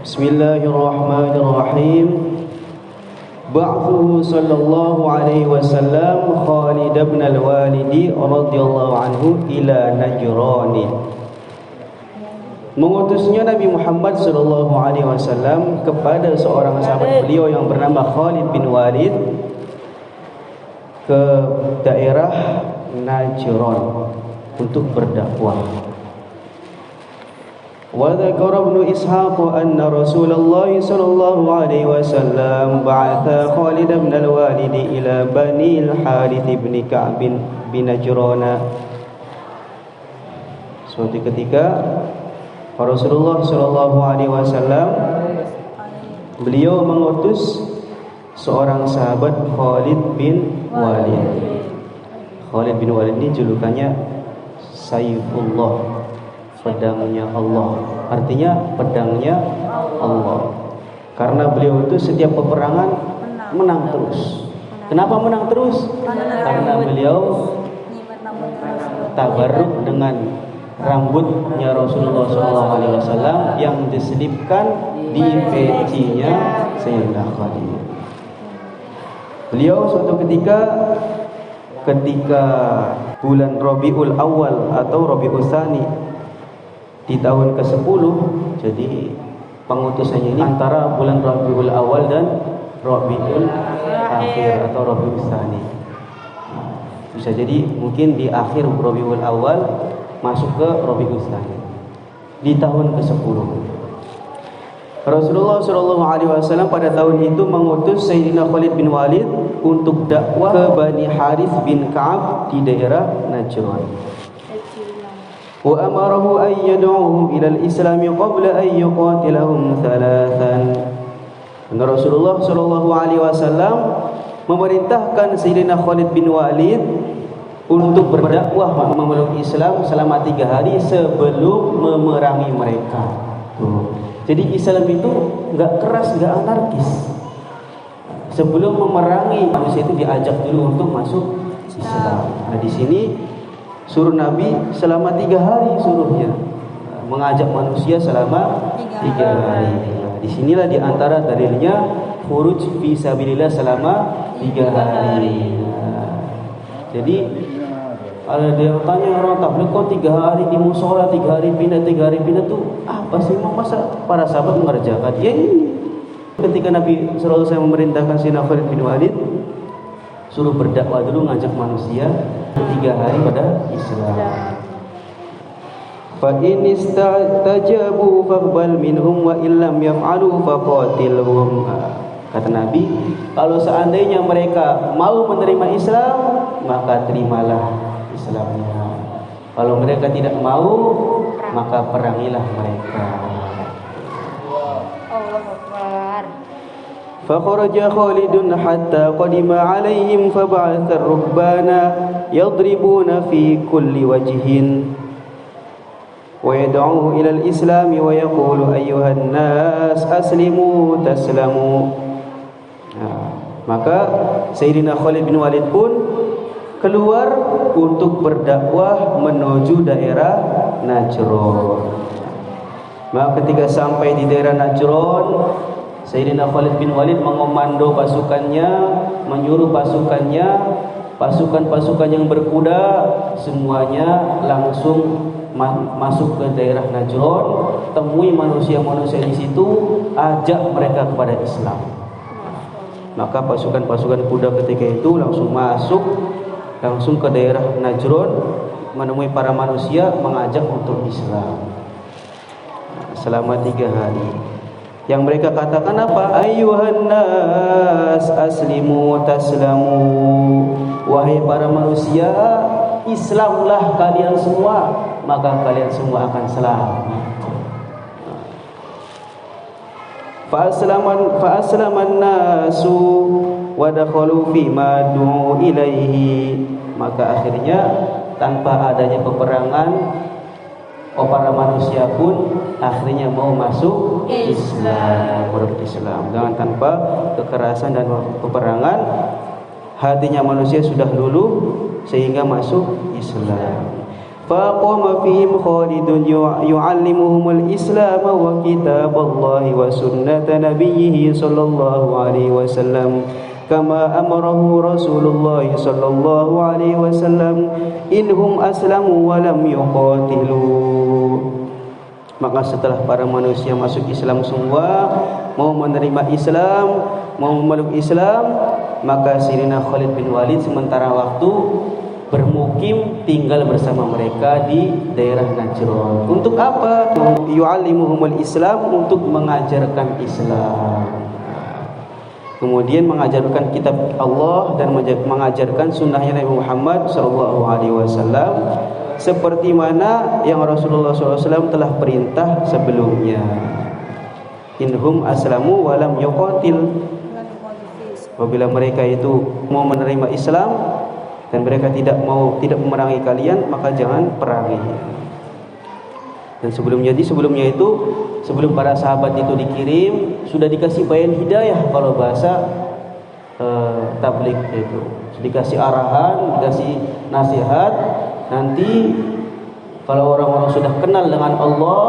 Bismillahirrahmanirrahim. Ba'thuhu sallallahu alaihi wasallam Khalid ibn al-Walid radhiyallahu anhu ila Najran. Mengutusnya Nabi Muhammad sallallahu alaihi wasallam kepada seorang sahabat beliau yang bernama Khalid bin Walid ke daerah Najran untuk berdakwah. وذكر ابن إسحاق أن رسول الله صلى الله عليه وسلم بعث خالد بن الوالد إلى بني الحارث بن كعب بن نجران. Suatu ketika Rasulullah sallallahu alaihi wasallam beliau mengutus seorang sahabat Khalid bin Walid. Khalid bin Walid ini julukannya Saifullah, pedangnya Allah. Artinya pedangnya Allah. Karena beliau itu setiap peperangan menang terus. Kenapa menang terus? Karena beliau tabarruk dengan rambutnya Rasulullah SAW yang diselipkan di pecinya Sayyidina Khalid. Beliau suatu ketika bulan Rabiul Awal atau Rabiul Tsani di tahun ke-10, jadi pengutusannya ini antara bulan Rabiul Awal dan Rabiul Akhir atau Rabiul Tsani. Bisa jadi mungkin di akhir Rabiul Awal masuk ke Rabiul Tsani di tahun ke-10. Rasulullah SAW pada tahun itu mengutus Sayyidina Khalid bin Walid untuk dakwah ke Bani Harith bin Ka'ab di daerah Najran. Wa amarahu an yad'uhum ila al-islam qabla an yuqatilahum thalathan. Rasulullah sallallahu alaihi wasallam memerintahkan Sayyidina Khalid bin Walid untuk berdakwah memeluk Islam selama 3 hari sebelum memerangi mereka. Jadi Islam itu enggak keras, enggak anarkis. Sebelum memerangi manusia itu diajak dulu untuk masuk Islam. Nah, di sini suruh Nabi selama 3 hari suruhnya mengajak manusia selama 3 hari. Nah, disinilah diantara dalilnya khuruj fi sabilillah selama 3 hari. Nah, jadi ada yang tanya orang tabligh kok 3 hari di mushola, 3 hari pindah, 3 hari pindah tuh apa sih? Masa para sahabat mengerjakan? Ya ini ketika Nabi sallallahu alaihi wasallam memerintahkan Sayyidina Khalid bin Walid suruh berdakwah dulu, ngajak manusia 3 hari pada Islam. Fa in istajabu faqbal minhum wa illam yaf'alu faqatilhum. Kata Nabi, kalau seandainya mereka mau menerima Islam, maka terimalah Islamnya. Kalau mereka tidak mau, maka perangilah mereka. فخرج خالد حتى قدم عليهم فبعث الرهبان يضربون في كل وجه ويدعوه إلى الإسلام ويقول أيها الناس أسلموا تسلموا. Maka Sayyidina Khalid bin Walid pun keluar untuk berdakwah menuju daerah Najran. Maka ketika sampai di daerah Najran, Sayyidina Khalid bin Walid mengomando pasukannya, menyuruh pasukan-pasukan yang berkuda semuanya langsung masuk ke daerah Najran, temui manusia-manusia di situ, ajak mereka kepada Islam. Maka pasukan-pasukan kuda ketika itu langsung ke daerah Najran, menemui para manusia, mengajak untuk Islam selama 3 hari. Yang mereka katakan apa? Ayyuhan nas aslimu taslamu. Wahai para manusia, Islamlah kalian semua, maka kalian semua akan selamat. Fa'aslaman nasu wa dakhalu fi ma du'u ilaihi. Maka akhirnya tanpa adanya peperangan, para manusia pun akhirnya mau masuk Islam, berislam dengan tanpa kekerasan dan peperangan. Hatinya manusia sudah luluh sehingga masuk Islam. فقام فيهم خالد يعلمهم الإسلام وكتاب الله وسنة نبيه صلى الله عليه وسلم كما أمره رسول الله صلى الله عليه وسلم إنهم أسلموا ولم يقاتلوا. Maka setelah para manusia masuk Islam semua, mau menerima Islam, mau memeluk Islam, maka Sayyidina Khalid bin Walid sementara waktu bermukim tinggal bersama mereka di daerah Najran. Untuk apa? Yu'allimuhumul Islam, untuk mengajarkan Islam. Kemudian mengajarkan kitab Allah dan mengajarkan sunnahnya Nabi Muhammad SAW, seperti mana yang Rasulullah SAW telah perintah sebelumnya. Inhum aslamu walam yuqatil. Apabila mereka itu mau menerima Islam dan mereka tidak memerangi kalian, maka jangan perangi. Dan sebelumnya itu sebelum para sahabat itu dikirim, sudah dikasih bayan hidayah kalau bahasa tabligh itu. Dikasih arahan, dikasih nasihat. Nanti kalau orang-orang sudah kenal dengan Allah,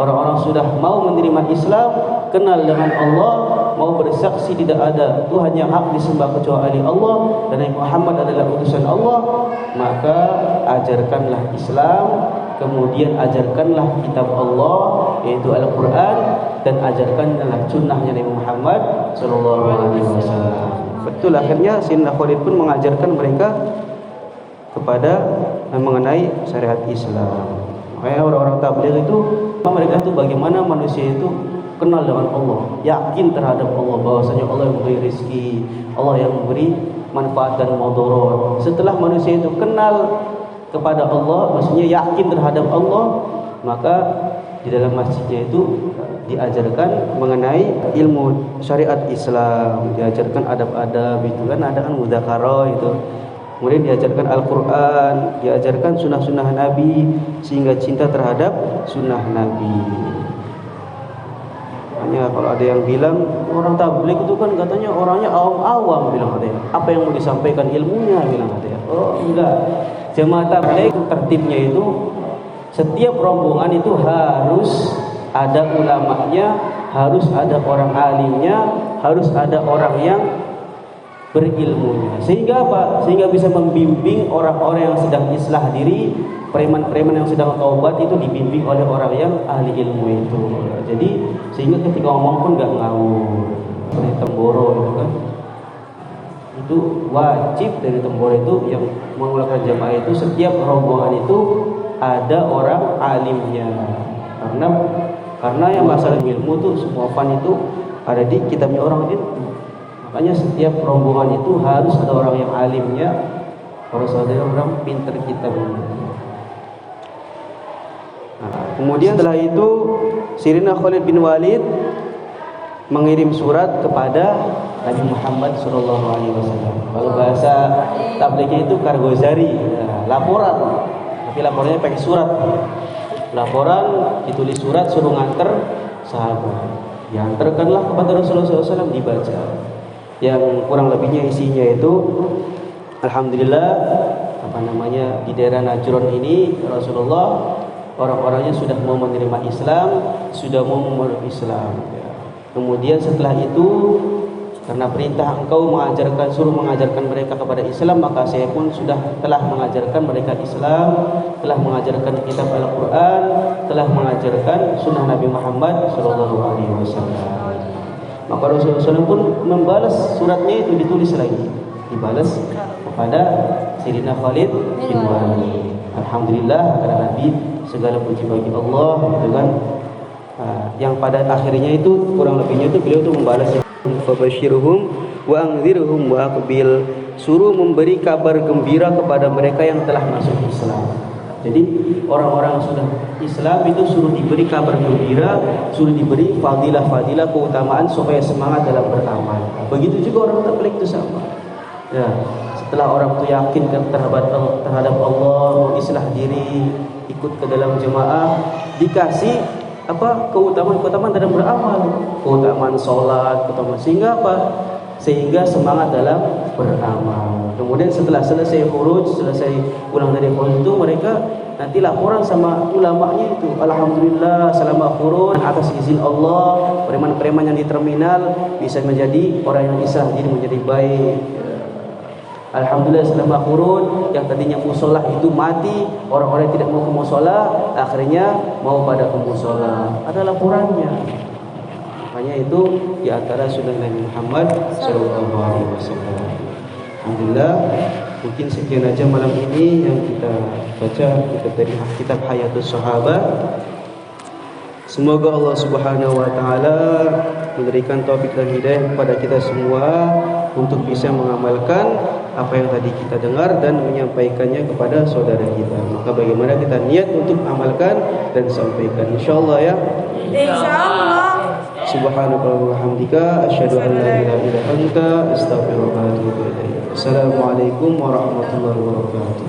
orang-orang sudah mau menerima Islam, kenal dengan Allah, mau bersaksi tidak ada Tuhan yang hak disembah kecuali Allah dan Nabi Muhammad adalah utusan Allah, maka ajarkanlah Islam, kemudian ajarkanlah kitab Allah yaitu Al-Quran, dan ajarkanlah sunnahnya Nabi Muhammad SAW. Betul, akhirnya Sayyidina Khalid pun mengajarkan mereka kepada mengenai syariat Islam. Makanya orang-orang tabligh itu, mereka itu bagaimana manusia itu kenal dengan Allah, yakin terhadap Allah, bahwasanya Allah yang memberi rezeki, Allah yang memberi manfaat dan mudarat. Setelah manusia itu kenal kepada Allah, maksudnya yakin terhadap Allah, maka di dalam masjidnya itu diajarkan mengenai ilmu syariat Islam, diajarkan adab-adab, itu kan ada kan mudzakarah itu. Kemudian diajarkan Al-Quran, diajarkan sunnah-sunnah Nabi, sehingga cinta terhadap sunnah Nabi. Hanya kalau ada yang bilang orang tabligh itu kan katanya orangnya awam-awam, bilang katanya. Apa yang mau disampaikan ilmunya, bilang katanya. Oh enggak, jemaah tabligh tertibnya itu setiap rombongan itu harus ada ulamanya, harus ada orang alimnya, harus ada orang yang berilmunya. Sehingga apa? Sehingga bisa membimbing orang-orang yang sedang islah diri, preman-preman yang sedang taubat itu dibimbing oleh orang yang ahli ilmu itu. Jadi sehingga ketika ngomong pun gak ngawur. Seperti Temboro itu kan, itu wajib dari Temboro itu yang mengulaskan jamaah itu, setiap rombongan itu ada orang alimnya. Karena yang masalah ilmu itu semua fan itu ada di kitabnya orang itu. Makanya setiap rombongan itu harus ada orang yang alimnya, harus ada orang pintar kitabnya. Nah, kemudian setelah itu Sayyidina Khalid bin Walid mengirim surat kepada Nabi Muhammad SAW. Kalau bahasa tablighnya itu kargozari, laporan. Tapi laporannya pakai surat. Laporan ditulis surat, suruh nganter sahabat. Diantarkanlah kepada Rasulullah SAW, dibaca. Yang kurang lebihnya isinya itu, alhamdulillah, di daerah Najran ini Rasulullah orang-orangnya sudah mau menerima Islam, sudah mau memeluk Islam. Kemudian setelah itu, karena perintah engkau suruh mengajarkan mereka kepada Islam, maka saya pun telah mengajarkan mereka Islam, telah mengajarkan kitab Al-Quran, telah mengajarkan sunnah Nabi Muhammad SAW. Maka Rasulullah SAW pun membalas suratnya itu, ditulis lagi, dibalas kepada Sayyidina Khalid bin Walid. Alhamdulillah, karena Nabi segala puji bagi Allah, gitu kan. Yang pada akhirnya itu kurang lebihnya itu beliau itu membalasnya, fabashirhum wa anzirhum wa aqbil, suruh memberi kabar gembira kepada mereka yang telah masuk Islam. Jadi orang-orang yang sudah Islam itu suruh diberi kabar gembira, suruh diberi fadilah-fadilah, keutamaan supaya semangat dalam beramal. Begitu juga orang tabligh itu sama. Ya, setelah orang itu yakin terhadap Allah, mau islah diri, ikut ke dalam jemaah, dikasih keutamaan dalam beramal, keutamaan sholat, sehingga sehingga semangat dalam beramal. Kemudian setelah selesai khuruj, selesai pulang dari khuruj itu, mereka nanti laporan sama ulamanya itu, alhamdulillah selama khuruj atas izin Allah, preman-preman yang di terminal bisa menjadi orang yang Islam, jadi menjadi baik. Alhamdulillah selama khuruj yang tadinya musola itu mati, orang-orang yang tidak mau ke musola akhirnya mau pada ke musola. Ada laporannya. Makanya itu di antara sunnah Nabi Muhammad sallallahu alaihi wasallam. Alhamdulillah, mungkin sekian aja malam ini yang kita baca dari kitab Hayatus Sahabat. Semoga Allah Subhanahu wa taala memberikan taufik dan hidayah kepada kita semua untuk bisa mengamalkan apa yang tadi kita dengar dan menyampaikannya kepada saudara kita. Maka bagaimana kita niat untuk amalkan dan sampaikan, insyaallah ya. Insyaallah. Subhanallah wa hamdika asyhadu an la ilaha illa anta astaghfiruka wa atubu ilaik. Assalamualaikum warahmatullahi wabarakatuh.